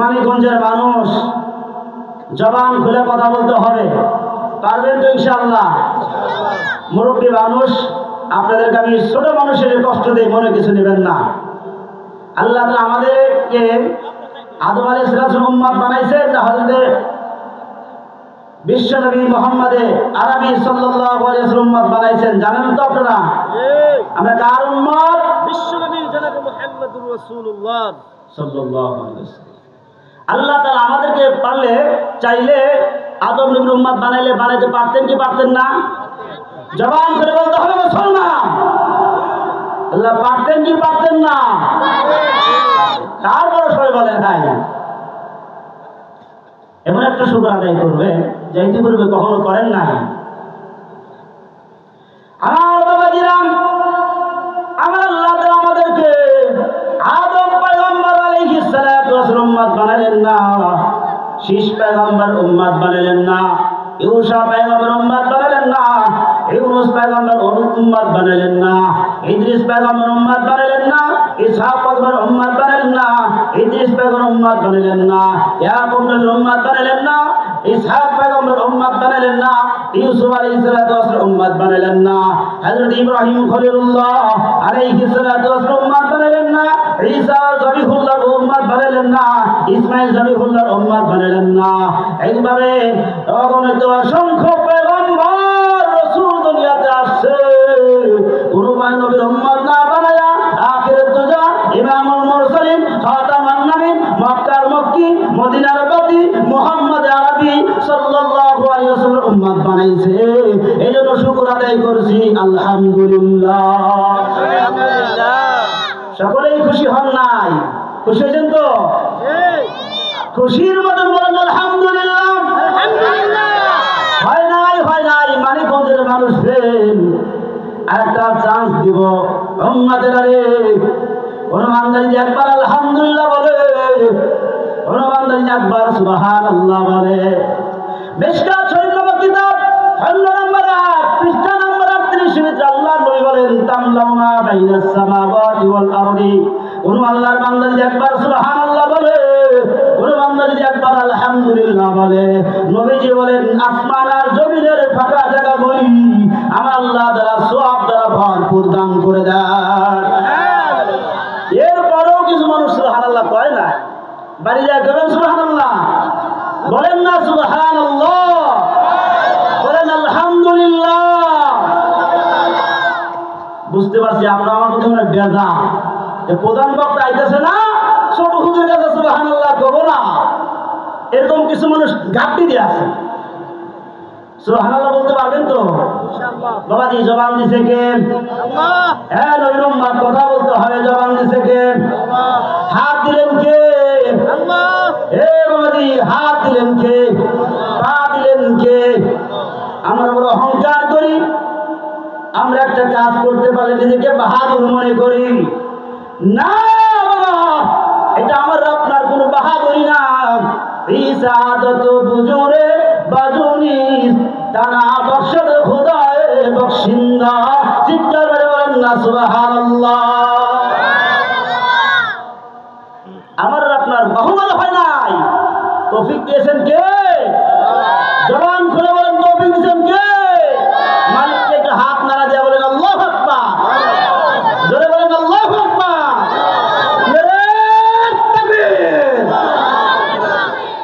মানিকগঞ্জের মানুষ, জবান খুলে কথা বলতে হবে, পারবেন তো ইনশাআল্লাহ? মুরব্বী মানুষ, আপনাদেরকে আমি ছোট মানুষের কষ্ট দিয়ে মনে কিছু নেবেন না। আল্লাহ তাআলা আমাদেরকে আদম আলাইহিস সালামের উম্মত বানাইছেন না হযরত বিশ্বনবী মুহাম্মদ আরবি সাল্লাল্লাহু আলাইহি ওয়াসাল্লাম উম্মত বানাইছেন? জানেন তো আপনারা? আমরা কার উম্মত? বিশ্বনবী জনাব মুহাম্মদুর রাসূলুল্লাহ সাল্লাল্লাহু আলাইহি ওয়াসাল্লাম। আল্লাহ তাআলা আমাদেরকে পারলে চাইলে আদম নবীর উম্মত বানাইতে পারতেন কি পারতেন না? জবান করে বলতে হবে মুসলমান, আল্লাহ পারতেন কি পারতেন না? তারপরে সবাই বলেন ভাই এমন একটা শুকর আদায় করবে যা ইতিপূর্বে কখনো করেন না। আমার বাবাজিরাম, আমার আল্লাহ তাআলা আমাদেরকে আদম পয়গম্বর আলাইহিস সালাতু ওয়াস সালাম উম্মত বানালেন না, শীষ পয়গম্বর উম্মত বানালেন না, ইউসা পয়গম্বর উম্মত বানালেন না, ইউনুস পয়গম্বর উম্মত বানালেন না, ইদ্রিস পয়গম্বর উম্মত বানালেন না, ইসহাক পয়গম্বর উম্মত বানালেন না, ইদ্রিস পয়গম্বর উম্মত বানালেন না, ইয়াকুব নবীর উম্মত বানালেন না, ইসহাক পয়গম্বর উম্মত বানালেন না, ইউসুফ আলাইহিস সালাতু ওয়াস সালাম উম্মত বানালেন না, হযরত ইব্রাহিম খলিলুল্লাহ আলাইহিস সালাতু ওয়াস সালাম উম্মত বানালেন না, ঈসা জবিহুল্লাহ উম্মত বানালেন না, ইসমাঈল জবিহুল্লাহ উম্মত বানালেন না। এইভাবে অগণিত অসংখ্য পয়গম্বর রাসূল দুনিয়াতে আসছে, কোন নবীর উম্মত না বানায়া আখিরাত দুজা ইমামুল মুরসালিন খাতামান নবীন মক্কার মক্কি মদিনার বাতি মুহাম্মদ আরবি সাল্লাল্লাহু আলাইহি ওয়াসাল্লাম উম্মত বানাইছে। এইজন্য শুকর আদায় করছি আলহামদুলিল্লাহ। সকলেই খুশি হন নাই? খুশি হয়েছেন তো? খুশির মতন বলেন আলহামদুলিল্লাহ। হয় নাই মানিকগঞ্জের মানুষ আরেকটা চান্স দিব উম্মতের। আরে হনুমান যদি একবার আলহামদুলিল্লাহ বলে, হনুমান যদি একবার সুবহানাল্লাহ বলে। মিশকাত শরীফ নামক কিতাব খণ্ড নম্বর 8 পৃষ্ঠা নম্বর 38 ভিতরে আল্লাহ নবী বলেন তামলাউনা বাইনাস সামাওয়াতি ওয়াল আরদি। কোন আল্লাহর বান্দা যদি একবার সুবহানাল্লাহ বলে, কোন বান্দা যদি একবার আলহামদুলিল্লাহ বলে, নবীজি বলেন আসমান আর জমিনের ফাঁকা জায়গা বলি আমার আল্লাহ তাআলা সওয়াব দ্বারা ভরপুর দান করে দেন। এরপরেও কিছু মানুষ সুবহানাল্লাহ কয় না, বাড়ি যায় করেন সুবহানাল্লাহ বলেন না, সুবহানাল্লাহ বলেন আলহামদুলিল্লাহ। বুঝতে পারছি আমরা আমার প্রথমে বেজা প্রধান বক্তা আইতেছে না, ছোট হুজুর কাছে সুবহানাল্লাহ কব না, এরকম কিছু মানুষ ঘাটতি দিয়ে আছে। সুবহানাল্লাহ বলতে পারবেন তো ইনশাআল্লাহ? বাবাজি জবান দিছে কে? আল্লাহ। হ্যাঁ নবীর উম্মত কথা বলতে হবে, জবান দিছে কে? আল্লাহ। হাত দিলেন কে? আল্লাহ। হে বাবাজি হাত দিলেন কে? পা দিলেন কে? আমরা বড় অহংকার করি, আমরা একটা কাজ করতে পারলে নিজেকে বাহাদুর মনে করি। না বাবা, এটা আমার আপনার কোনো বাহাদুরি না। ইসাদত বুজুরে বাজুনি তানা বখশদ খুদায়ে বখশিন্দা। চিৎকার করে বলেন না সুবহানাল্লাহ। আমার আপনার বাহুবল হয় নাই, তৌফিক দিয়েছেন কে? জবান খুলে বলেন তৌফিক দিয়েছেন কে? মালিককে একটা হাত নাড়া দিয়ে বলেন আল্লাহু আকবার, জোরে বলেন আল্লাহু আকবার।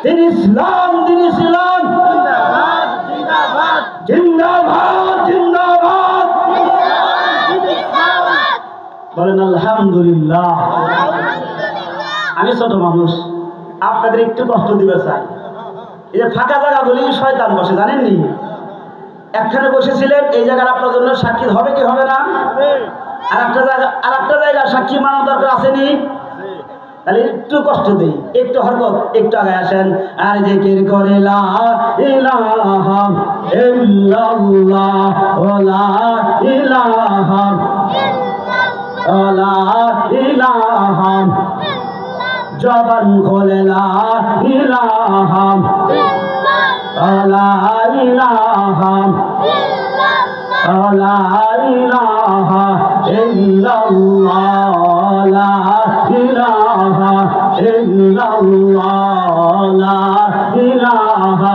দিন ইসলাম, দিন ইসলাম জিন্দাবাদ জিন্দাবাদ জিন্দাবাদ জিন্দাবাদ। বলেন আলহামদুলিল্লাহ। আমি ছোট মানুষ, আপনাদের একটু কষ্ট দিবে চাই। এই যে ফাঁকা জায়গা বলি শয়তান বসে, জানেননি? একখানে বসেছিলেন, এই জায়গার আপনার জন্য সাক্ষী হবে কি হবে না? আর একটা জায়গা সাক্ষী মানা দরকার আসেনি? তাহলে একটু কষ্ট দেই, একটু হরকত, একটু আগে আসেন। আর জিকির করে লা ইলাহা ইল্লাল্লাহ ওয়া ইলাহা ইলাহা জবান খোলে লা ইলাহা ইলাহা লা ইলাহা ইল্লাল্লাহ লা ইলাহা ইল্লাল্লাহ লা ইলাহা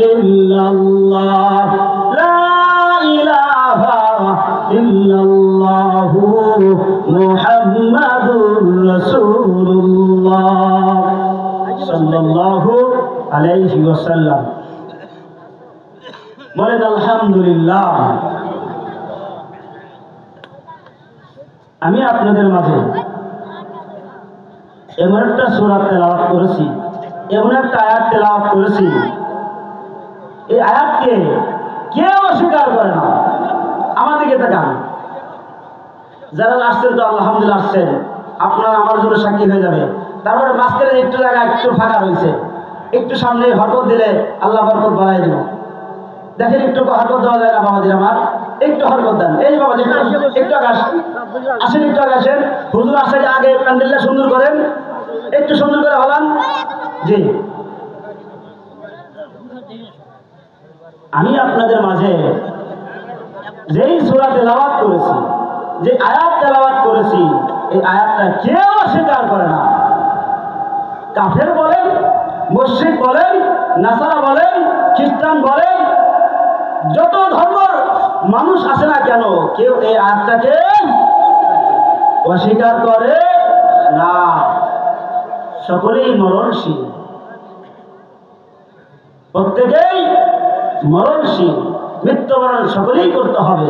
ইল্লাল্লাহ লা ইলাহা ইল্লাল্লাহ মুহাম্মাদুর রাসূলুল্লাহ সাল্লাল্লাহু আলাইহি ওয়াসাল্লাম। বলেন আলহামদুলিল্লাহ। আমি আপনাদের মাঝে এমন একটা সূরা তেলাওয়াত করেছি, এমন একটা আয়াত তেলাওয়াত করেছি, এই আয়াতকে কেউ অস্বীকার করে না। আমার দিকে তাকান, যারা আসছেন তো আলহামদুলিল্লাহ আসছেন, আপনারা আমার জন্য সাক্ষী হয়ে যাবে। তারপরে মাঝখানে একটু জায়গা একটু ফাঁকা রয়েছে, একটু সামনে হরকত দিলে আল্লাহ বরকত বাড়াই দেব। দেখেন একটু হরকত দেওয়া যায় না বাবাজির আমার, একটু হরকত দেন। এই বাবাজি একটু আগে আসেন, একটু আগে আসেন। হুজুর আসে আগে প্যান্ডেলটা সুন্দর করেন, একটু সুন্দর করে হলান। জি, আমি আপনাদের মাঝে যেই সূরা তেলাওয়াত করেছি, যে আয়াত তেলাওয়াত করেছি, এই আয়াতটা কেউ অস্বীকার করে না। কাফের বলেন, মুশরিক বলেন, নাসারা বলেন, খ্রিস্টান বলেন, যত ধর্মের মানুষ আছে না কেন, কেউ এই আয়াতটাকে অস্বীকার করে না। সকলেই মরণশীল, প্রত্যেকেই মরণশীল, মৃত্যুবরণ সকলেই করতে হবে।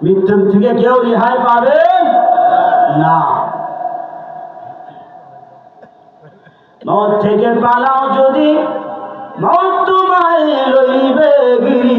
মৃত্যুর থেকে কেউ রেহাই পাবে না। মওত থেকে পালাও যদি, মওত তোমায় লইবে গিরি।